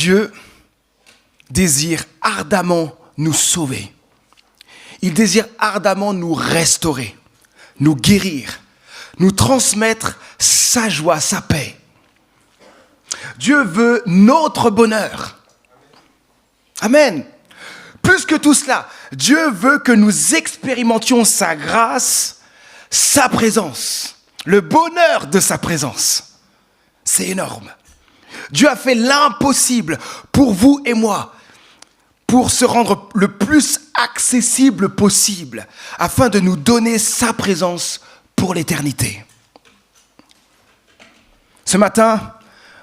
Dieu désire ardemment nous sauver. Il désire ardemment nous restaurer, nous guérir, nous transmettre sa joie, sa paix. Dieu veut notre bonheur. Amen. Plus que tout cela, Dieu veut que nous expérimentions sa grâce, sa présence, le bonheur de sa présence. C'est énorme. Dieu a fait l'impossible pour vous et moi, pour se rendre le plus accessible possible, afin de nous donner sa présence pour l'éternité. Ce matin,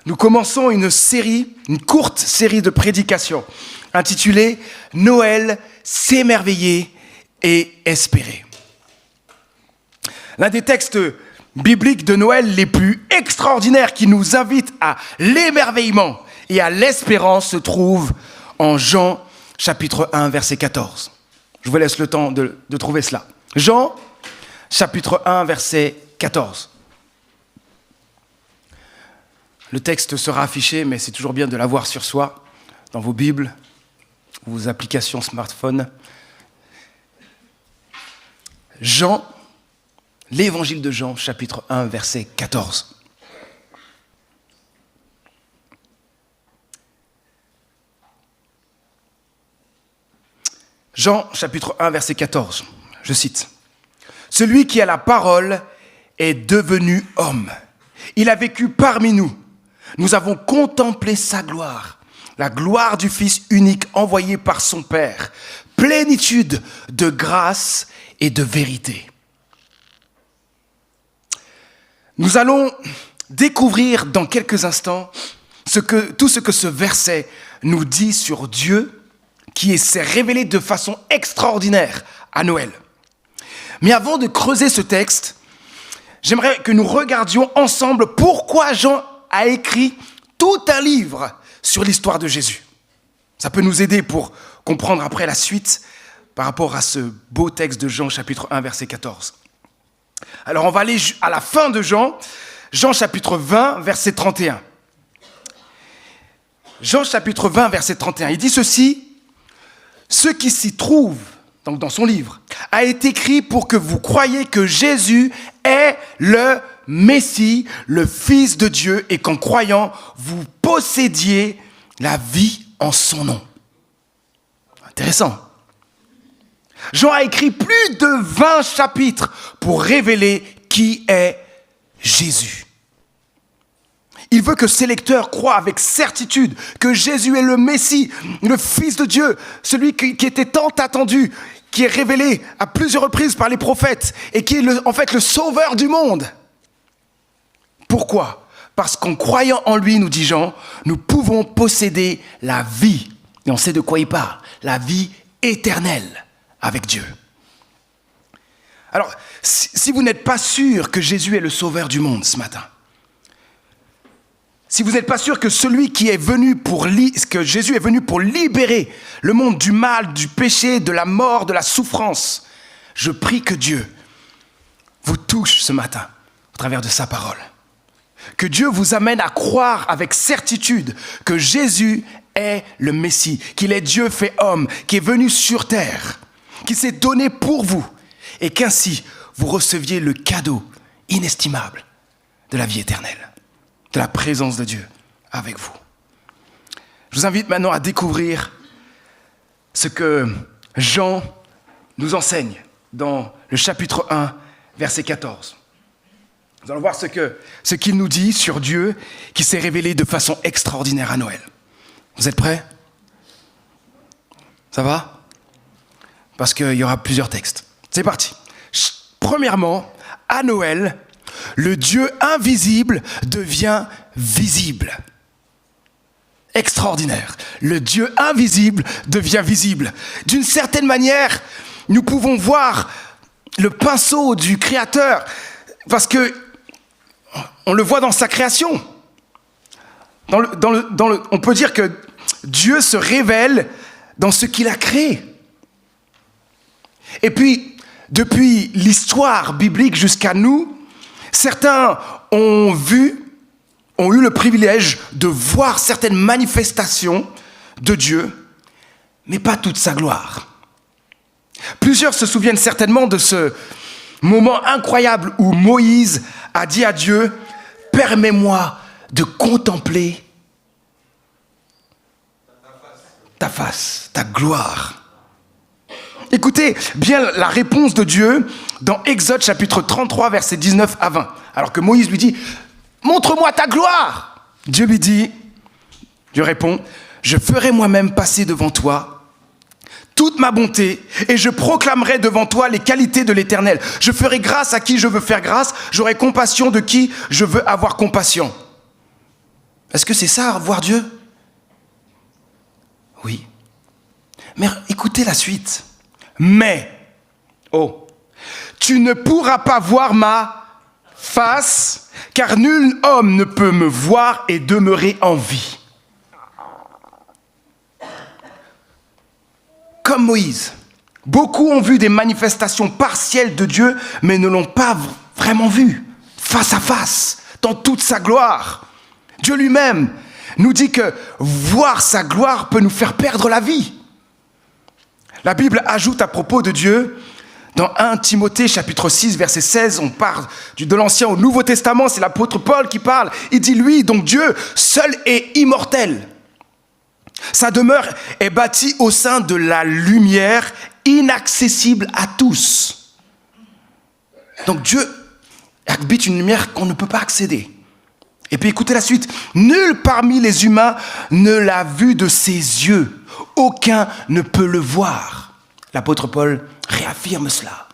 nous commençons une courte série de prédications intitulée « Noël, s'émerveiller et espérer ». L'un des textes bibliques de Noël les plus extraordinaires qui nous invitent à l'émerveillement et à l'espérance se trouve en Jean chapitre 1, verset 14. Je vous laisse le temps de trouver cela. Jean chapitre 1, verset 14. Le texte sera affiché, mais c'est toujours bien de l'avoir sur soi, dans vos Bibles, vos applications smartphone. Jean, l'évangile de Jean, chapitre 1, verset 14. Jean, chapitre 1, verset 14, je cite. « Celui qui a la parole est devenu homme. Il a vécu parmi nous. Nous avons contemplé sa gloire, la gloire du Fils unique envoyé par son Père, plénitude de grâce et de vérité. » Nous allons découvrir dans quelques instants tout ce que ce verset nous dit sur Dieu, qui s'est révélé de façon extraordinaire à Noël. Mais avant de creuser ce texte, j'aimerais que nous regardions ensemble pourquoi Jean a écrit tout un livre sur l'histoire de Jésus. Ça peut nous aider pour comprendre après la suite par rapport à ce beau texte de Jean, chapitre 1, verset 14. Alors on va aller à la fin de Jean chapitre 20, verset 31. Jean chapitre 20, verset 31, il dit ceci. Ce qui s'y trouve, donc dans son livre, a été écrit pour que vous croyiez que Jésus est le Messie, le Fils de Dieu, et qu'en croyant, vous possédiez la vie en son nom. Intéressant. Jean a écrit plus de 20 chapitres pour révéler qui est Jésus. Il veut que ses lecteurs croient avec certitude que Jésus est le Messie, le Fils de Dieu, celui qui était tant attendu, qui est révélé à plusieurs reprises par les prophètes et qui est en fait le sauveur du monde. Pourquoi ? Parce qu'en croyant en lui, nous dit Jean, nous pouvons posséder la vie. Et on sait de quoi il parle, la vie éternelle avec Dieu. Alors, si vous n'êtes pas sûr que Jésus est le sauveur du monde ce matin, si vous n'êtes pas sûr que que Jésus est venu pour libérer le monde du mal, du péché, de la mort, de la souffrance, je prie que Dieu vous touche ce matin au travers de sa parole. Que Dieu vous amène à croire avec certitude que Jésus est le Messie, qu'il est Dieu fait homme, qui est venu sur terre, qui s'est donné pour vous, et qu'ainsi vous receviez le cadeau inestimable de la vie éternelle, de la présence de Dieu avec vous. Je vous invite maintenant à découvrir ce que Jean nous enseigne dans le chapitre 1, verset 14. Nous allons voir ce qu'il nous dit sur Dieu qui s'est révélé de façon extraordinaire à Noël. Vous êtes prêts ? Ça va ? Parce qu'il y aura plusieurs textes. C'est parti. Premièrement, à Noël, le Dieu invisible devient visible. Extraordinaire. Le Dieu invisible devient visible. D'une certaine manière, nous pouvons voir le pinceau du Créateur parce que on le voit dans sa création. On peut dire que Dieu se révèle dans ce qu'il a créé. Et puis, depuis l'histoire biblique jusqu'à nous, certains ont vu ont eu le privilège de voir certaines manifestations de Dieu, mais pas toute sa gloire. Plusieurs se souviennent certainement de ce moment incroyable où Moïse a dit à Dieu, « Permets-moi de contempler ta face, ta gloire. » Écoutez bien la réponse de Dieu dans Exode chapitre 33, versets 19 à 20. Alors que Moïse lui dit, « Montre-moi ta gloire !» Dieu répond, « Je ferai moi-même passer devant toi toute ma bonté, et je proclamerai devant toi les qualités de l'Éternel. Je ferai grâce à qui je veux faire grâce, j'aurai compassion de qui je veux avoir compassion. » Est-ce que c'est ça, voir Dieu? Oui. Mais écoutez la suite. Mais, tu ne pourras pas voir ma face, car nul homme ne peut me voir et demeurer en vie. Comme Moïse, beaucoup ont vu des manifestations partielles de Dieu, mais ne l'ont pas vraiment vu, face à face, dans toute sa gloire. Dieu lui-même nous dit que voir sa gloire peut nous faire perdre la vie. La Bible ajoute à propos de Dieu, dans 1 Timothée chapitre 6, verset 16, on parle de l'Ancien au Nouveau Testament, c'est l'apôtre Paul qui parle. Il dit, lui, donc Dieu, seul est immortel. Sa demeure est bâtie au sein de la lumière, inaccessible à tous. Donc Dieu habite une lumière qu'on ne peut pas accéder. Et puis écoutez la suite. Nul parmi les humains ne l'a vu de ses yeux. Aucun ne peut le voir. L'apôtre Paul réaffirme cela.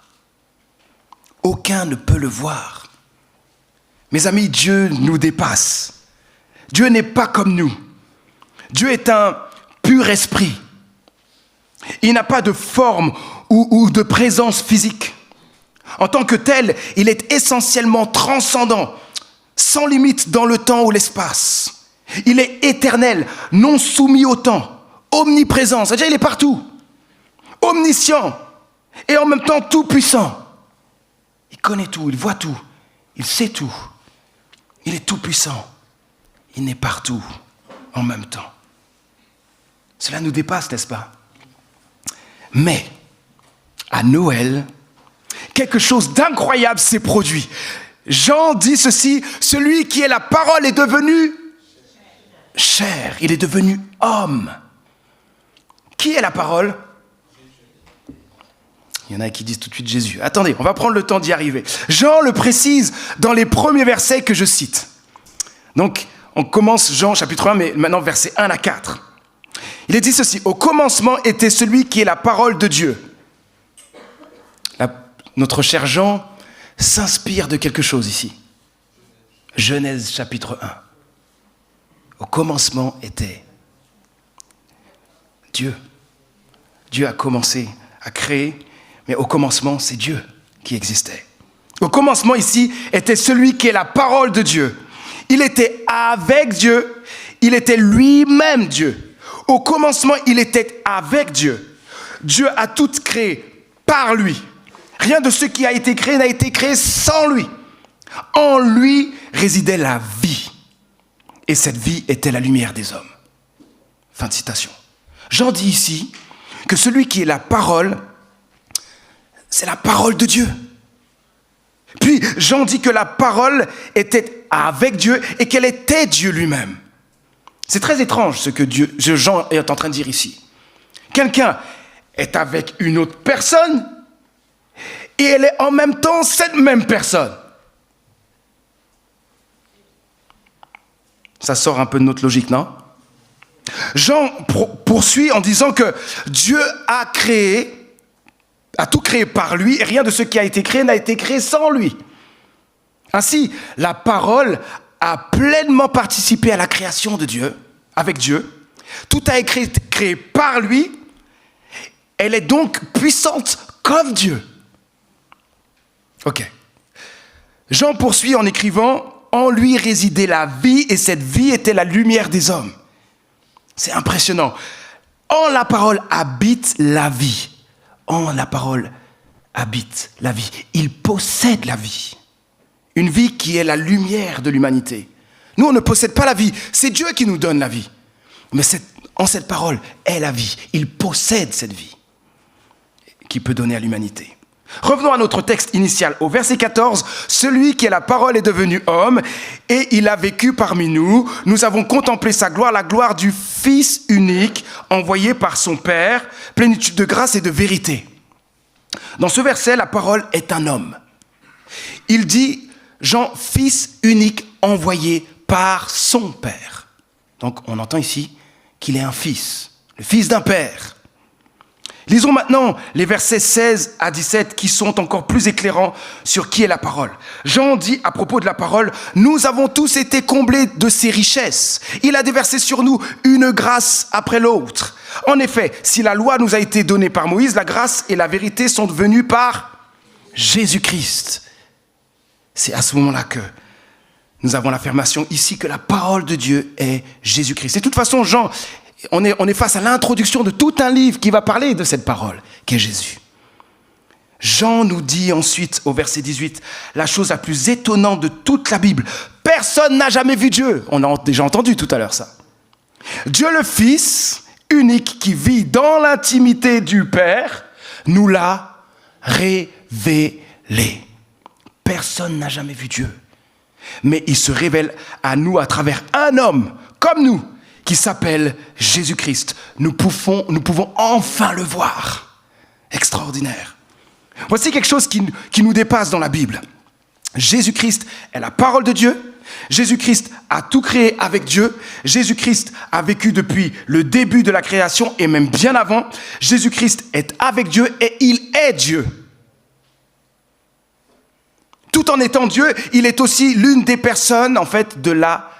Aucun ne peut le voir. Mes amis, Dieu nous dépasse. Dieu n'est pas comme nous. Dieu est un pur esprit. Il n'a pas de forme ou de présence physique. En tant que tel, il est essentiellement transcendant, sans limite dans le temps ou l'espace. Il est éternel, non soumis au temps, omniprésent, c'est-à-dire il est partout, omniscient et en même temps tout puissant. Il connaît tout, il voit tout, il sait tout. Il est tout puissant, il est partout en même temps. Cela nous dépasse, n'est-ce pas? Mais, à Noël, quelque chose d'incroyable s'est produit. Jean dit ceci, celui qui est la parole est devenu chair, il est devenu homme. Qui est la parole? Il y en a qui disent tout de suite Jésus. Attendez, on va prendre le temps d'y arriver. Jean le précise dans les premiers versets que je cite. Donc, on commence Jean chapitre 1, mais maintenant versets 1 à 4. Il est dit ceci, au commencement était celui qui est la parole de Dieu. Notre cher Jean s'inspire de quelque chose ici. Genèse chapitre 1. Au commencement était Dieu. Dieu a commencé à créer, mais au commencement, c'est Dieu qui existait. Au commencement ici était celui qui est la parole de Dieu. Il était avec Dieu, il était lui-même Dieu. Au commencement, il était avec Dieu. Dieu a tout créé par lui. Rien de ce qui a été créé n'a été créé sans lui. En lui résidait la vie. Et cette vie était la lumière des hommes. Fin de citation. Jean dit ici que celui qui est la parole, c'est la parole de Dieu. Puis Jean dit que la parole était avec Dieu et qu'elle était Dieu lui-même. C'est très étrange ce que Jean est en train de dire ici. Quelqu'un est avec une autre personne et elle est en même temps cette même personne. Ça sort un peu de notre logique, non? Jean poursuit en disant que Dieu a tout créé par lui et rien de ce qui a été créé n'a été créé sans lui. Ainsi, la parole a pleinement participé à la création de Dieu, avec Dieu. Tout a été créé par lui. Elle est donc puissante comme Dieu. Ok. Jean poursuit en écrivant « En lui résidait la vie et cette vie était la lumière des hommes. » C'est impressionnant. En la parole habite la vie. En la parole habite la vie. Il possède la vie. Une vie qui est la lumière de l'humanité. Nous, on ne possède pas la vie. C'est Dieu qui nous donne la vie. Mais en cette parole est la vie. Il possède cette vie qu'il peut donner à l'humanité. Revenons à notre texte initial, au verset 14. « Celui qui est la parole est devenu homme, et il a vécu parmi nous. Nous avons contemplé sa gloire, la gloire du Fils unique, envoyé par son Père, plénitude de grâce et de vérité. » Dans ce verset, la parole est un homme. Il dit, Jean, Fils unique, envoyé par son Père. Donc, on entend ici qu'il est un fils, le fils d'un père. Lisons maintenant les versets 16 à 17 qui sont encore plus éclairants sur qui est la parole. Jean dit à propos de la parole, « Nous avons tous été comblés de ses richesses. Il a déversé sur nous une grâce après l'autre. En effet, si la loi nous a été donnée par Moïse, la grâce et la vérité sont venues par Jésus-Christ. » C'est à ce moment-là que nous avons l'affirmation ici que la parole de Dieu est Jésus-Christ. Et de toute façon, Jean, on est face à l'introduction de tout un livre qui va parler de cette parole, qui est Jésus. Jean nous dit ensuite, au verset 18, la chose la plus étonnante de toute la Bible. Personne n'a jamais vu Dieu. On a déjà entendu tout à l'heure ça. Dieu le Fils unique qui vit dans l'intimité du Père nous l'a révélé. Personne n'a jamais vu Dieu. Mais il se révèle à nous à travers un homme, comme nous, qui s'appelle Jésus-Christ. Nous pouvons enfin le voir. Extraordinaire. Voici quelque chose qui nous dépasse dans la Bible. Jésus-Christ est la parole de Dieu. Jésus-Christ a tout créé avec Dieu. Jésus-Christ a vécu depuis le début de la création et même bien avant. Jésus-Christ est avec Dieu et il est Dieu. Tout en étant Dieu, il est aussi l'une des personnes, en fait, de la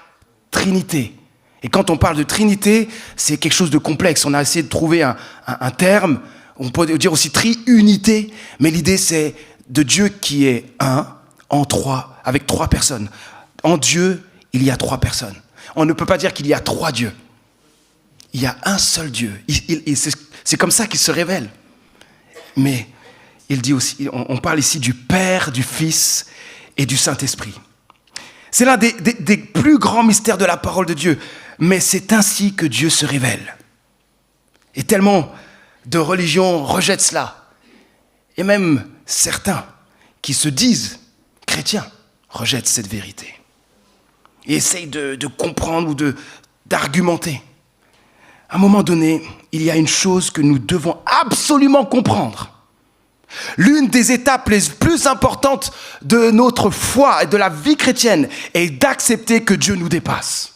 Trinité. Et quand on parle de Trinité, c'est quelque chose de complexe. On a essayé de trouver un terme, on peut dire aussi triunité, mais l'idée c'est de Dieu qui est un, en trois, avec trois personnes. En Dieu, il y a trois personnes. On ne peut pas dire qu'il y a trois dieux. Il y a un seul Dieu. C'est comme ça qu'il se révèle. Mais il dit aussi, on parle ici du Père, du Fils et du Saint-Esprit. C'est l'un des plus grands mystères de la parole de Dieu. Mais c'est ainsi que Dieu se révèle. Et tellement de religions rejettent cela. Et même certains qui se disent chrétiens rejettent cette vérité. Et essayent de comprendre ou d'argumenter. À un moment donné, il y a une chose que nous devons absolument comprendre. L'une des étapes les plus importantes de notre foi et de la vie chrétienne est d'accepter que Dieu nous dépasse.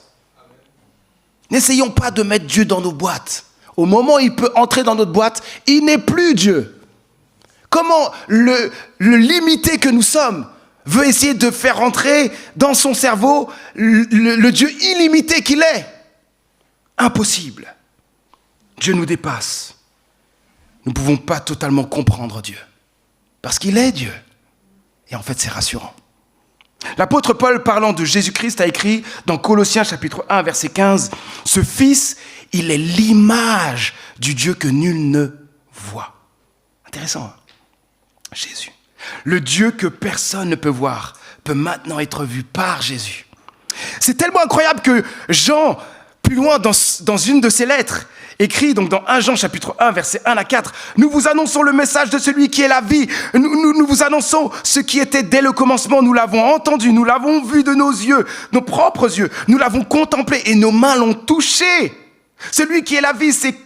N'essayons pas de mettre Dieu dans nos boîtes. Au moment où il peut entrer dans notre boîte, il n'est plus Dieu. Comment le limité que nous sommes veut essayer de faire entrer dans son cerveau le Dieu illimité qu'il est? Impossible. Dieu nous dépasse. Nous ne pouvons pas totalement comprendre Dieu. Parce qu'il est Dieu. Et en fait, c'est rassurant. L'apôtre Paul, parlant de Jésus-Christ, a écrit dans Colossiens chapitre 1, verset 15, « Ce Fils, il est l'image du Dieu que nul ne voit. » Intéressant, hein? Jésus. Le Dieu que personne ne peut voir peut maintenant être vu par Jésus. C'est tellement incroyable que Jean, plus loin dans une de ses lettres, écrit donc dans 1 Jean chapitre 1 verset 1 à 4, nous vous annonçons le message de celui qui est la vie. Nous vous annonçons ce qui était dès le commencement. Nous l'avons entendu, nous l'avons vu de nos yeux, nos propres yeux. Nous l'avons contemplé et nos mains l'ont touché. Celui qui est la vie s'est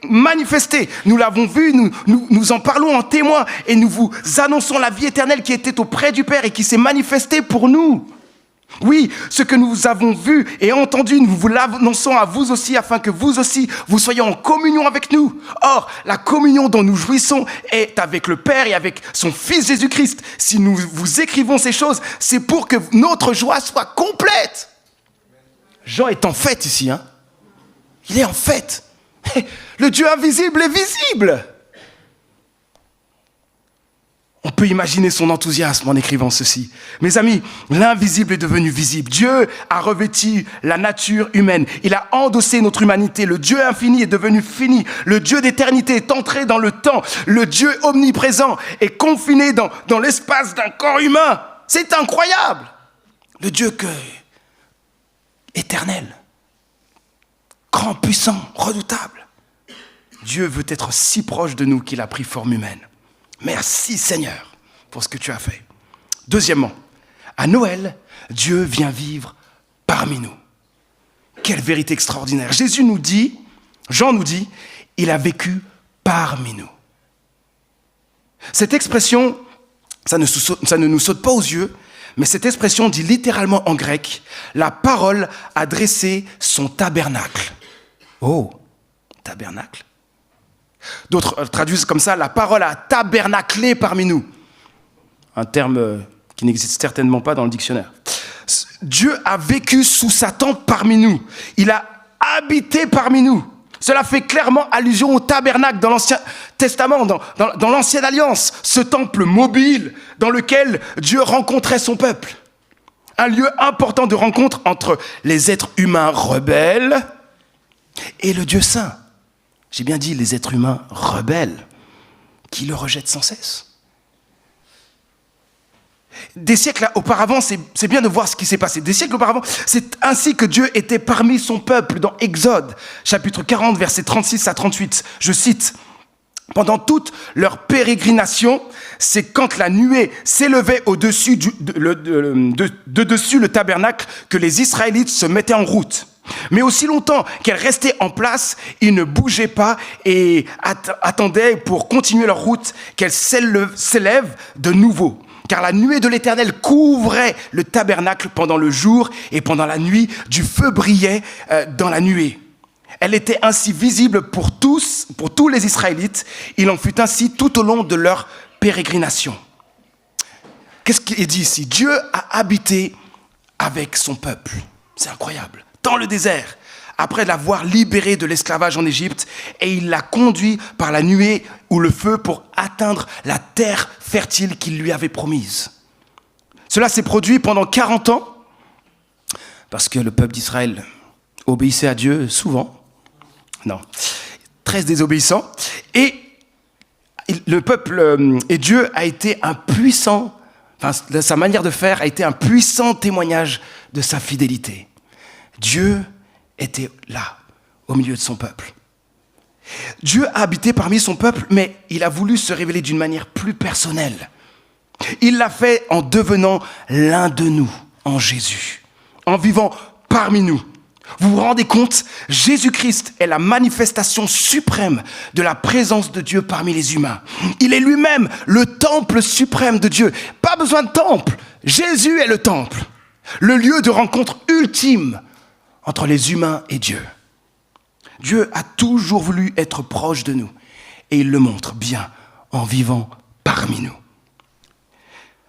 manifesté. Nous l'avons vu, nous en parlons en témoin et nous vous annonçons la vie éternelle qui était auprès du Père et qui s'est manifestée pour nous. Oui, ce que nous avons vu et entendu, nous vous l'annonçons à vous aussi, afin que vous aussi, vous soyez en communion avec nous. Or, la communion dont nous jouissons est avec le Père et avec son Fils Jésus-Christ. Si nous vous écrivons ces choses, c'est pour que notre joie soit complète. Jean est en fête ici, hein. Il est en fête. Le Dieu invisible est visible. On peut imaginer son enthousiasme en écrivant ceci. Mes amis, l'invisible est devenu visible. Dieu a revêtu la nature humaine. Il a endossé notre humanité. Le Dieu infini est devenu fini. Le Dieu d'éternité est entré dans le temps. Le Dieu omniprésent est confiné dans l'espace d'un corps humain. C'est incroyable. Le Dieu éternel, grand, puissant, redoutable. Dieu veut être si proche de nous qu'il a pris forme humaine. Merci Seigneur pour ce que tu as fait. Deuxièmement, à Noël, Dieu vient vivre parmi nous. Quelle vérité extraordinaire. Jésus nous dit, Jean nous dit, il a vécu parmi nous. Cette expression, ça ne nous saute pas aux yeux, mais cette expression dit littéralement en grec, la parole a dressé son tabernacle. Oh, tabernacle. D'autres traduisent comme ça, la parole a tabernaclé parmi nous. Un terme qui n'existe certainement pas dans le dictionnaire. Dieu a vécu sous sa tente parmi nous. Il a habité parmi nous. Cela fait clairement allusion au tabernacle dans l'Ancien Testament, dans l'Ancienne Alliance, ce temple mobile dans lequel Dieu rencontrait son peuple. Un lieu important de rencontre entre les êtres humains rebelles et le Dieu saint. J'ai bien dit les êtres humains rebelles qui le rejettent sans cesse. Des siècles auparavant, c'est bien de voir ce qui s'est passé. Des siècles auparavant, c'est ainsi que Dieu était parmi son peuple dans Exode, chapitre 40, versets 36 à 38. Je cite, « Pendant toute leur pérégrination, c'est quand la nuée s'élevait au-dessus de dessus le tabernacle que les Israélites se mettaient en route. Mais aussi longtemps qu'elle restait en place, ils ne bougeaient pas et attendaient pour continuer leur route qu'elle s'élève de nouveau. Car la nuée de l'Éternel couvrait le tabernacle pendant le jour et pendant la nuit, du feu brillait dans la nuée. Elle était ainsi visible pour tous les Israélites. Il en fut ainsi tout au long de leur pérégrination. » Qu'est-ce qu'il est dit ici ? Dieu a habité avec son peuple. C'est incroyable. Dans le désert, après l'avoir libéré de l'esclavage en Égypte, et il l'a conduit par la nuée ou le feu pour atteindre la terre fertile qu'il lui avait promise. Cela s'est produit pendant 40 ans, parce que le peuple d'Israël obéissait à Dieu souvent. Non, très désobéissant. Et le peuple et Dieu a été un puissant, enfin, sa manière de faire a été un puissant témoignage de sa fidélité. Dieu était là, au milieu de son peuple. Dieu a habité parmi son peuple, mais il a voulu se révéler d'une manière plus personnelle. Il l'a fait en devenant l'un de nous, en Jésus, en vivant parmi nous. Vous vous rendez compte ? Jésus-Christ est la manifestation suprême de la présence de Dieu parmi les humains. Il est lui-même le temple suprême de Dieu. Pas besoin de temple. Jésus est le temple, le lieu de rencontre ultime entre les humains et Dieu. Dieu a toujours voulu être proche de nous et il le montre bien en vivant parmi nous.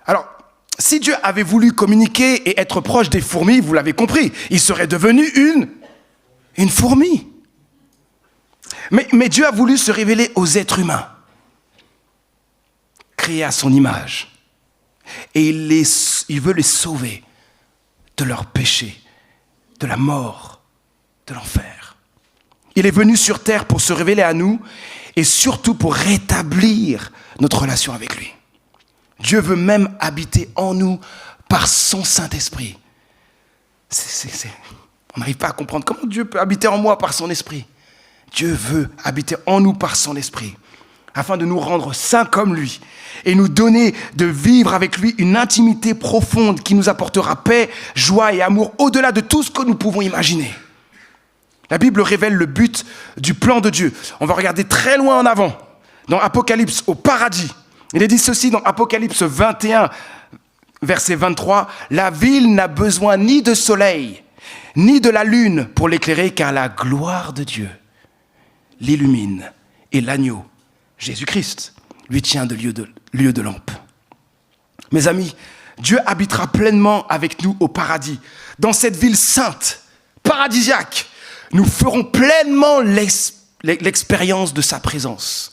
Alors, si Dieu avait voulu communiquer et être proche des fourmis, vous l'avez compris, il serait devenu une fourmi. Mais Dieu a voulu se révéler aux êtres humains, créés à son image. Et il veut les sauver de leurs péchés, de la mort, de l'enfer. Il est venu sur terre pour se révéler à nous et surtout pour rétablir notre relation avec lui. Dieu veut même habiter en nous par son Saint-Esprit. On n'arrive pas à comprendre comment Dieu peut habiter en moi par son Esprit. Dieu veut habiter en nous par son Esprit, afin de nous rendre saints comme lui et nous donner de vivre avec lui une intimité profonde qui nous apportera paix, joie et amour au-delà de tout ce que nous pouvons imaginer. La Bible révèle le but du plan de Dieu. On va regarder très loin en avant, dans Apocalypse, au paradis. Il est dit ceci dans Apocalypse 21, verset 23. « La ville n'a besoin ni de soleil, ni de la lune pour l'éclairer, car la gloire de Dieu l'illumine. Et l'agneau, Jésus-Christ, lui tient de lieu de lampe. » Mes amis, Dieu habitera pleinement avec nous au paradis. Dans cette ville sainte, paradisiaque, nous ferons pleinement l'expérience de sa présence.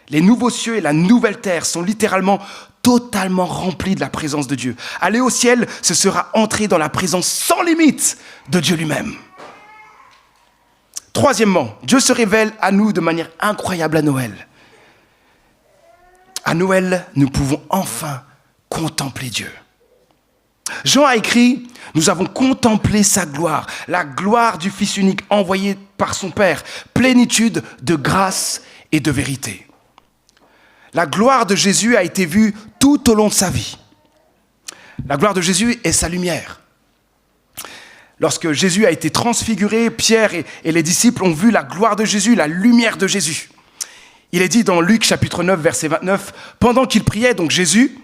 Les nouveaux cieux et la nouvelle terre sont littéralement totalement remplis de la présence de Dieu. Aller au ciel, ce sera entrer dans la présence sans limite de Dieu lui-même. Troisièmement, Dieu se révèle à nous de manière incroyable à Noël. À Noël, nous pouvons enfin contempler Dieu. Jean a écrit « Nous avons contemplé sa gloire, la gloire du Fils unique envoyé par son Père, plénitude de grâce et de vérité. » La gloire de Jésus a été vue tout au long de sa vie. La gloire de Jésus est sa lumière. Lorsque Jésus a été transfiguré, Pierre et les disciples ont vu la gloire de Jésus, la lumière de Jésus. Il est dit dans Luc chapitre 9, verset 29, « Pendant qu'il priait, donc Jésus,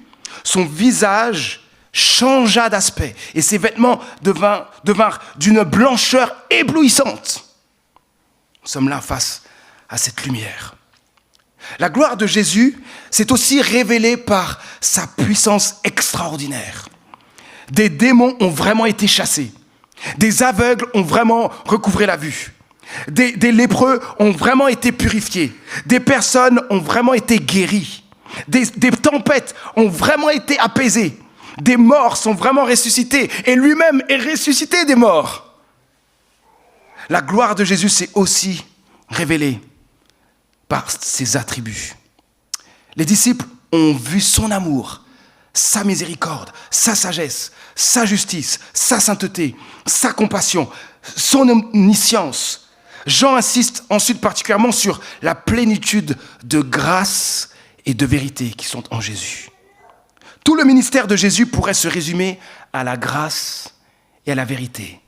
son visage changea d'aspect et ses vêtements devinrent d'une blancheur éblouissante. » Nous sommes là face à cette lumière. La gloire de Jésus s'est aussi révélée par sa puissance extraordinaire. Des démons ont vraiment été chassés. Des aveugles ont vraiment recouvré la vue. Des lépreux ont vraiment été purifiés. Des personnes ont vraiment été guéries. Des tempêtes ont vraiment été apaisées. Des morts sont vraiment ressuscités. Et lui-même est ressuscité des morts. La gloire de Jésus s'est aussi révélée par ses attributs. Les disciples ont vu son amour, sa miséricorde, sa sagesse, sa justice, sa sainteté, sa compassion, son omniscience. Jean insiste ensuite particulièrement sur la plénitude de grâce et de vérité qui sont en Jésus. Tout le ministère de Jésus pourrait se résumer à la grâce et à la vérité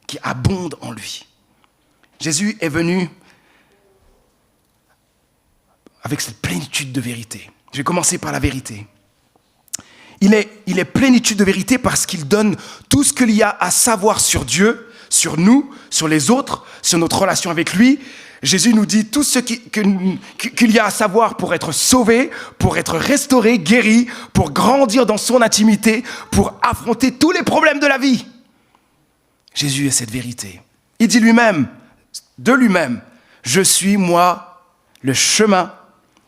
qui abondent en lui. Jésus est venu avec cette plénitude de vérité. Je vais commencer par la vérité. Il est plénitude de vérité parce qu'il donne tout ce qu'il y a à savoir sur Dieu, sur nous, sur les autres, sur notre relation avec lui. Jésus nous dit tout ce qu'il y a à savoir pour être sauvé, pour être restauré, guéri, pour grandir dans son intimité, pour affronter tous les problèmes de la vie. Jésus est cette vérité. Il dit de lui-même, « Je suis, moi, le chemin,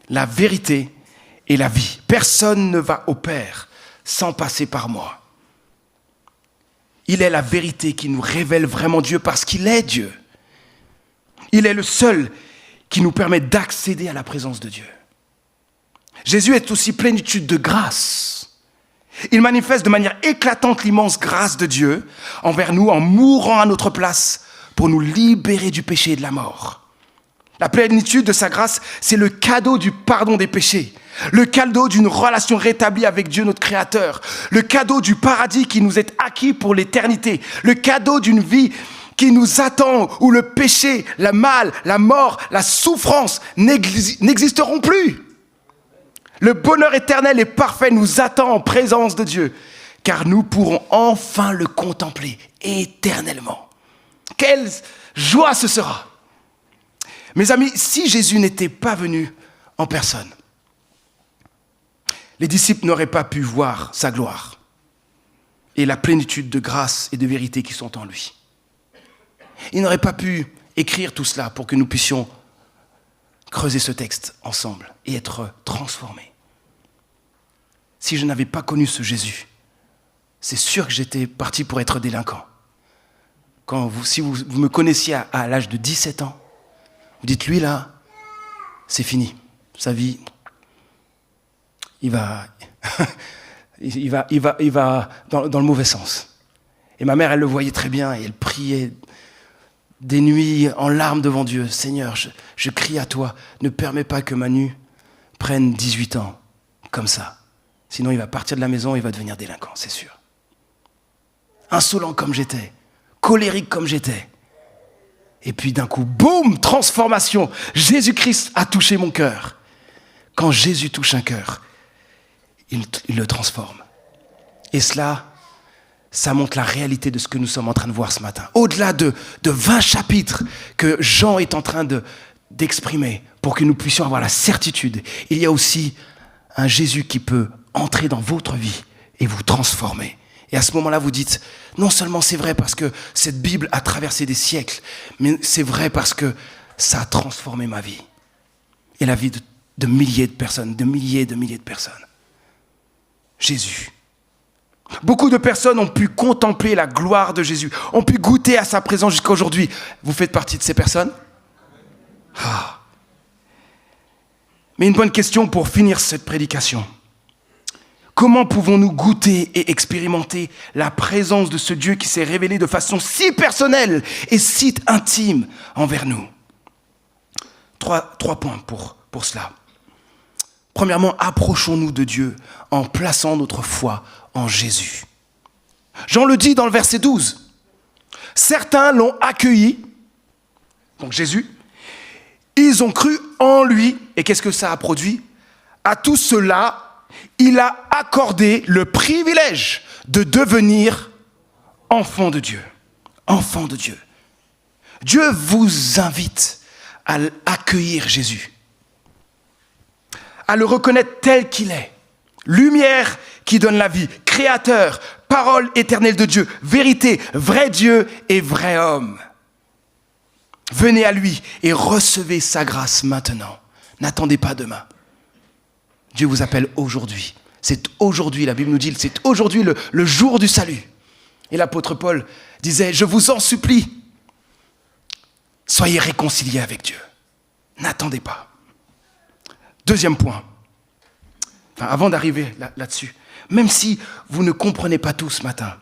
la vérité et la vie. Personne ne va au Père sans passer par moi. » Il est la vérité qui nous révèle vraiment Dieu parce qu'il est Dieu. Il est le seul qui nous permet d'accéder à la présence de Dieu. Jésus est aussi plénitude de grâce. Il manifeste de manière éclatante l'immense grâce de Dieu envers nous en mourant à notre place pour nous libérer du péché et de la mort. La plénitude de sa grâce, c'est le cadeau du pardon des péchés, le cadeau d'une relation rétablie avec Dieu notre Créateur, le cadeau du paradis qui nous est acquis pour l'éternité, le cadeau d'une vie qui nous attend, où le péché, le mal, la mort, la souffrance n'existeront plus. Le bonheur éternel et parfait nous attend en présence de Dieu, car nous pourrons enfin le contempler éternellement. Quelle joie ce sera! Mes amis, si Jésus n'était pas venu en personne, les disciples n'auraient pas pu voir sa gloire et la plénitude de grâce et de vérité qui sont en lui. Ils n'auraient pas pu écrire tout cela pour que nous puissions creuser ce texte ensemble et être transformés. Si je n'avais pas connu ce Jésus, c'est sûr que j'étais parti pour être délinquant. Si vous me connaissiez à l'âge de 17 ans, vous dites, lui là, c'est fini. Sa vie, il va dans le mauvais sens. Et ma mère, elle le voyait très bien et elle priait des nuits en larmes devant Dieu. Seigneur, je crie à toi, ne permets pas que Manu prenne 18 ans comme ça. Sinon, il va partir de la maison et il va devenir délinquant, c'est sûr. Insolent comme j'étais, colérique comme j'étais. Et puis d'un coup, boum, transformation. Jésus-Christ a touché mon cœur. Quand Jésus touche un cœur, il le transforme. Et cela, ça montre la réalité de ce que nous sommes en train de voir ce matin. Au-delà de 20 chapitres que Jean est en train d'exprimer pour que nous puissions avoir la certitude, il y a aussi un Jésus qui peut entrer dans votre vie et vous transformer. Et à ce moment-là, vous dites, non seulement c'est vrai parce que cette Bible a traversé des siècles, mais c'est vrai parce que ça a transformé ma vie. Et la vie de milliers de personnes, de milliers de personnes. Jésus. Beaucoup de personnes ont pu contempler la gloire de Jésus, ont pu goûter à sa présence jusqu'à aujourd'hui. Vous faites partie de ces personnes ? Mais une bonne question pour finir cette prédication. Comment pouvons-nous goûter et expérimenter la présence de ce Dieu qui s'est révélé de façon si personnelle et si intime envers nous? Trois points pour cela. Premièrement, approchons-nous de Dieu en plaçant notre foi en Jésus. Jean le dit dans le verset 12. Certains l'ont accueilli, donc Jésus, ils ont cru en lui, et qu'est-ce que ça a produit? À tout cela, il a accordé le privilège de devenir enfant de Dieu. Enfant de Dieu. Dieu vous invite à accueillir Jésus, à le reconnaître tel qu'il est. Lumière qui donne la vie, créateur, parole éternelle de Dieu, vérité, vrai Dieu et vrai homme. Venez à lui et recevez sa grâce maintenant. N'attendez pas demain. Dieu vous appelle aujourd'hui. C'est aujourd'hui, la Bible nous dit, c'est aujourd'hui le jour du salut. Et l'apôtre Paul disait, je vous en supplie, soyez réconciliés avec Dieu. N'attendez pas. Deuxième point, avant d'arriver là-dessus, même si vous ne comprenez pas tout ce matin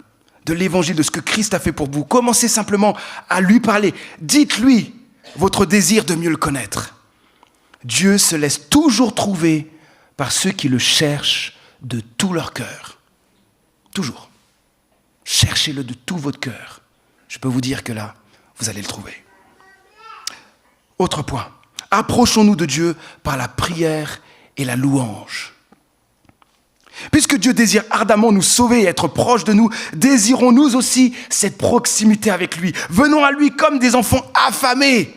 de l'évangile, de ce que Christ a fait pour vous, commencez simplement à lui parler. Dites-lui votre désir de mieux le connaître. Dieu se laisse toujours trouver par ceux qui le cherchent de tout leur cœur. Toujours. Cherchez-le de tout votre cœur. Je peux vous dire que là, vous allez le trouver. Autre point. Approchons-nous de Dieu par la prière et la louange. Puisque Dieu désire ardemment nous sauver et être proche de nous, désirons nous aussi cette proximité avec lui. Venons à lui comme des enfants affamés.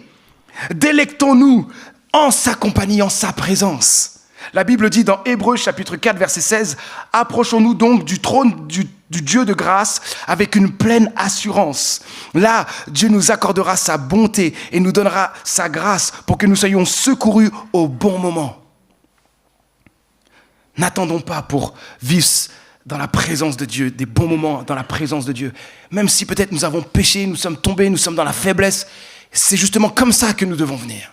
Délectons-nous en sa compagnie, en sa présence. La Bible dit dans Hébreux chapitre 4 verset 16, « Approchons-nous donc du trône du Dieu de grâce avec une pleine assurance. Là, Dieu nous accordera sa bonté et nous donnera sa grâce pour que nous soyons secourus au bon moment. » N'attendons pas pour vivre dans la présence de Dieu, des bons moments dans la présence de Dieu. Même si peut-être nous avons péché, nous sommes tombés, nous sommes dans la faiblesse, c'est justement comme ça que nous devons venir.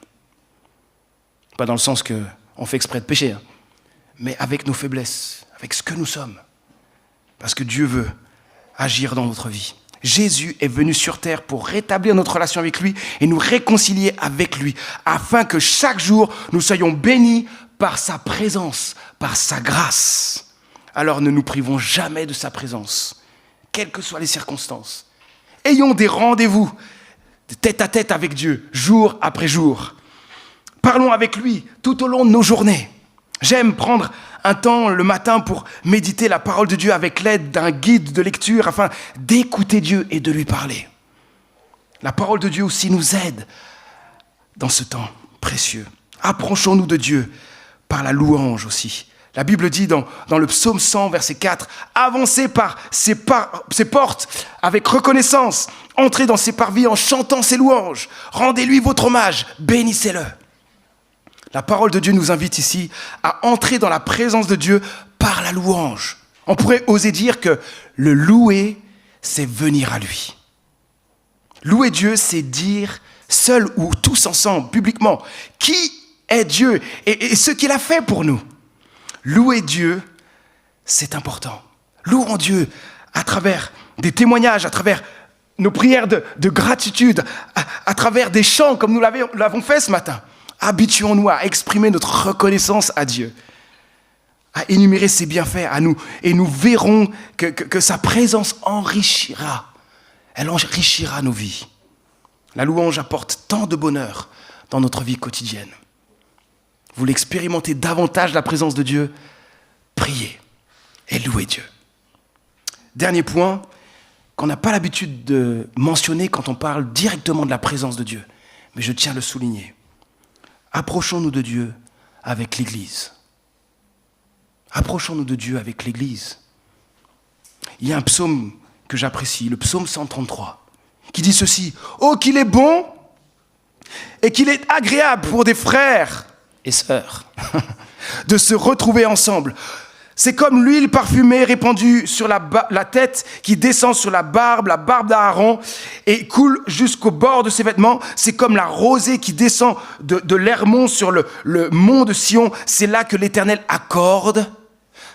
Pas dans le sens qu'on fait exprès de pécher, mais avec nos faiblesses, avec ce que nous sommes. Parce que Dieu veut agir dans notre vie. Jésus est venu sur terre pour rétablir notre relation avec lui et nous réconcilier avec lui, afin que chaque jour nous soyons bénis par sa présence, par sa grâce. Alors ne nous privons jamais de sa présence, quelles que soient les circonstances. Ayons des rendez-vous de tête à tête avec Dieu, jour après jour. Parlons avec lui tout au long de nos journées. J'aime prendre un temps le matin pour méditer la parole de Dieu avec l'aide d'un guide de lecture afin d'écouter Dieu et de lui parler. La parole de Dieu aussi nous aide dans ce temps précieux. Approchons-nous de Dieu par la louange aussi. La Bible dit dans le psaume 100, verset 4, « Avancez par ses portes avec reconnaissance, entrez dans ses parvis en chantant ses louanges, rendez-lui votre hommage, bénissez-le. » La parole de Dieu nous invite ici à entrer dans la présence de Dieu par la louange. On pourrait oser dire que le louer, c'est venir à lui. Louer Dieu, c'est dire seul ou tous ensemble, publiquement, qui est Dieu et ce qu'il a fait pour nous. Louer Dieu, c'est important. Louons Dieu à travers des témoignages, à travers nos prières de gratitude, à travers des chants comme nous l'avons fait ce matin. Habituons-nous à exprimer notre reconnaissance à Dieu, à énumérer ses bienfaits à nous, et nous verrons que sa présence enrichira. Elle enrichira nos vies. La louange apporte tant de bonheur dans notre vie quotidienne. Vous voulez expérimenter davantage la présence de Dieu? Priez et louez Dieu. Dernier point qu'on n'a pas l'habitude de mentionner quand on parle directement de la présence de Dieu, mais je tiens à le souligner. Approchons-nous de Dieu avec l'Église. Approchons-nous de Dieu avec l'Église. Il y a un psaume que j'apprécie, le psaume 133, qui dit ceci: « Oh, qu'il est bon et qu'il est agréable pour des frères et sœurs de se retrouver ensemble. C'est comme l'huile parfumée répandue sur la tête qui descend sur la barbe d'Aaron et coule jusqu'au bord de ses vêtements. C'est comme la rosée qui descend de l'Hermon sur le mont de Sion. C'est là que l'Éternel accorde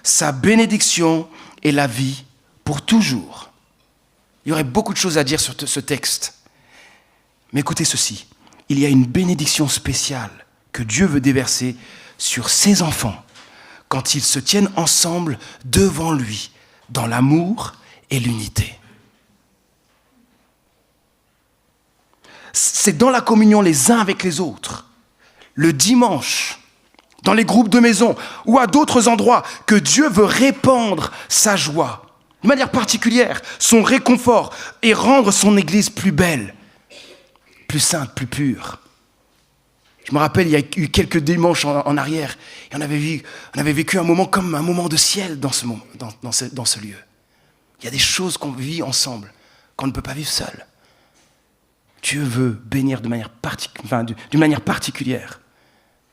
sa bénédiction et la vie pour toujours. Il y aurait beaucoup de choses à dire sur ce texte. Mais écoutez ceci, il y a une bénédiction spéciale que Dieu veut déverser sur ses enfants quand ils se tiennent ensemble devant lui dans l'amour et l'unité. C'est dans la communion les uns avec les autres, le dimanche, dans les groupes de maison ou à d'autres endroits que Dieu veut répandre sa joie, de manière particulière, son réconfort et rendre son Église plus belle, plus sainte, plus pure. Je me rappelle, il y a eu quelques dimanches en arrière, et on avait vécu un moment comme un moment de ciel dans ce lieu. Il y a des choses qu'on vit ensemble, qu'on ne peut pas vivre seul. Dieu veut bénir d'une manière particulière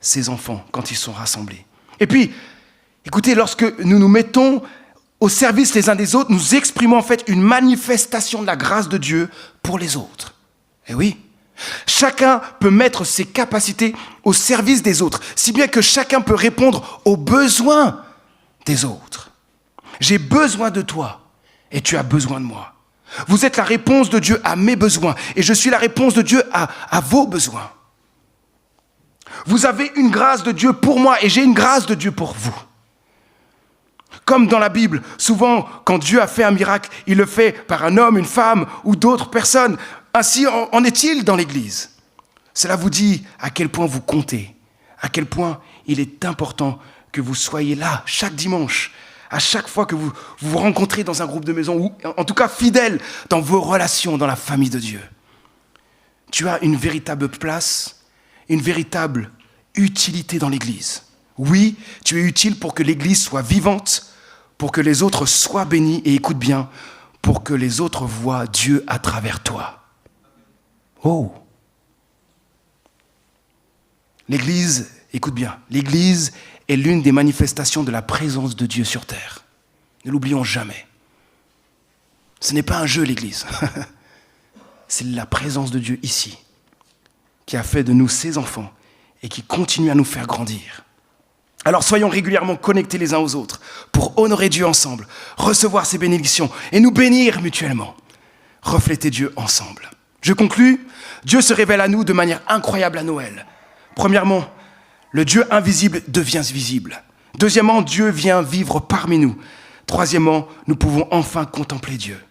ses enfants quand ils sont rassemblés. Et puis, écoutez, lorsque nous nous mettons au service les uns des autres, nous exprimons en fait une manifestation de la grâce de Dieu pour les autres. Et oui, chacun peut mettre ses capacités au service des autres, si bien que chacun peut répondre aux besoins des autres. J'ai besoin de toi et tu as besoin de moi. Vous êtes la réponse de Dieu à mes besoins et je suis la réponse de Dieu à vos besoins. Vous avez une grâce de Dieu pour moi et j'ai une grâce de Dieu pour vous. Comme dans la Bible, souvent quand Dieu a fait un miracle, il le fait par un homme, une femme ou d'autres personnes. Ainsi en est-il dans l'Église. Cela vous dit à quel point vous comptez, à quel point il est important que vous soyez là chaque dimanche, à chaque fois que vous vous rencontrez dans un groupe de maison, ou en tout cas fidèle dans vos relations dans la famille de Dieu. Tu as une véritable place, une véritable utilité dans l'Église. Oui, tu es utile pour que l'Église soit vivante, pour que les autres soient bénis et écoute bien, pour que les autres voient Dieu à travers toi. Oh! L'Église, écoute bien, l'Église est l'une des manifestations de la présence de Dieu sur terre. Ne l'oublions jamais. Ce n'est pas un jeu, l'Église. C'est la présence de Dieu ici, qui a fait de nous ses enfants et qui continue à nous faire grandir. Alors soyons régulièrement connectés les uns aux autres pour honorer Dieu ensemble, recevoir ses bénédictions et nous bénir mutuellement. Refléter Dieu ensemble. Je conclus, Dieu se révèle à nous de manière incroyable à Noël. Premièrement, le Dieu invisible devient visible. Deuxièmement, Dieu vient vivre parmi nous. Troisièmement, nous pouvons enfin contempler Dieu.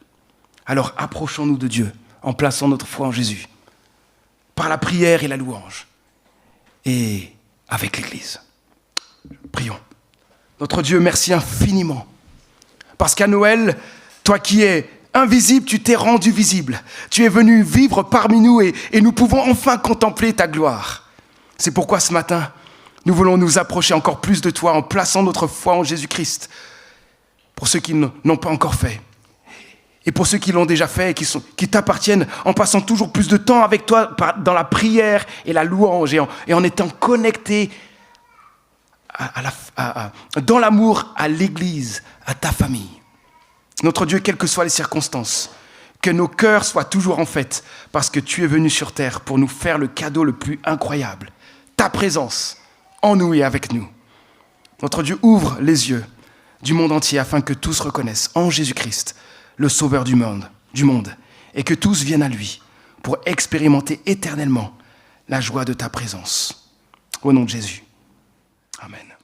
Alors approchons-nous de Dieu en plaçant notre foi en Jésus, par la prière et la louange, et avec l'Église. Prions. Notre Dieu, merci infiniment, parce qu'à Noël, toi qui es invisible, tu t'es rendu visible. Tu es venu vivre parmi nous et nous pouvons enfin contempler ta gloire. C'est pourquoi ce matin, nous voulons nous approcher encore plus de toi en plaçant notre foi en Jésus-Christ. Pour ceux qui n'ont pas encore fait. Et pour ceux qui l'ont déjà fait et qui t'appartiennent, en passant toujours plus de temps avec toi dans la prière et la louange et en étant connectés dans l'amour à l'Église, à ta famille. Notre Dieu, quelles que soient les circonstances, que nos cœurs soient toujours en fête, parce que tu es venu sur terre pour nous faire le cadeau le plus incroyable, ta présence en nous et avec nous. Notre Dieu ouvre les yeux du monde entier afin que tous reconnaissent en Jésus-Christ le Sauveur du monde, et que tous viennent à lui pour expérimenter éternellement la joie de ta présence. Au nom de Jésus. Amen.